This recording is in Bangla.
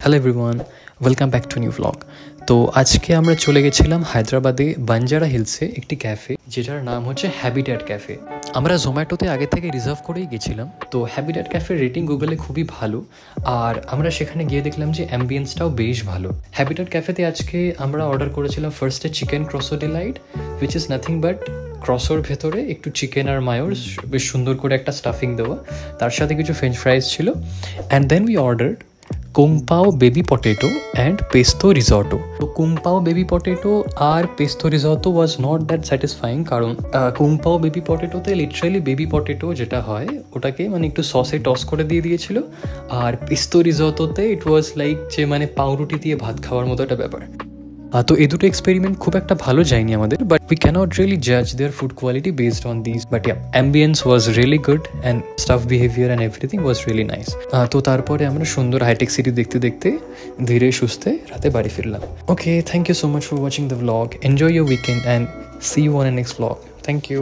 Hello everyone, welcome back to new vlog. তো আজকে আমরা চলে গেছিলাম হায়দ্রাবাদে বাঞ্জারা হিলসে একটি ক্যাফে, যেটার নাম হচ্ছে হ্যাবিট্যাট ক্যাফে। আমরা জোম্যাটোতে আগে থেকে রিজার্ভ করেই গেছিলাম। তো হ্যাবিট্যাট ক্যাফের রেটিং গুগলে খুবই ভালো, আর আমরা সেখানে গিয়ে দেখলাম যে অ্যাম্বিয়েন্সটাও বেশ ভালো। হ্যাবিট্যাট ক্যাফেতে আজকে আমরা অর্ডার করেছিলাম ফার্স্টে chicken croissant delight, which is nothing but ক্রসোর ভেতরে একটু চিকেন আর মায়োর বেশ সুন্দর করে একটা স্টাফিং দেওয়া, তার সাথে কিছু ফ্রেঞ্চ ফ্রাইজ ছিল। And then we ordered kung pao baby potato and pesto risotto. তো কুং পাও বেবি পটেটো আর pesto risotto was not that satisfying, কারণ কুং পাও বেবি পটেটোতে লিটারালি বেবি পটেটো যেটা হয় ওটাকে মানে একটু সসে টস করে দিয়ে দিয়েছিল, আর পেস্তো রিজর্টোতে ইট ওয়াজ লাইক যে মানে পাউরুটি দিয়ে ভাত খাওয়ার মতো একটা ব্যাপার। তো এই দুটো এক্সপেরিমেন্ট খুব একটা ভালো যায়নি আমাদের, বাট উই ক্যানট রিয়েলি জাজ their food quality based on this. But yeah, ambience was really good and staff behaviour and everything was really nice. তো তারপরে আমরা সুন্দর হাইটেক সিটি দেখতে দেখতে ধীরে সুস্থে রাতে বাড়ি ফিরলাম। Okay, thank you so much for watching the vlog. Enjoy your weekend and see you on a next vlog. Thank you.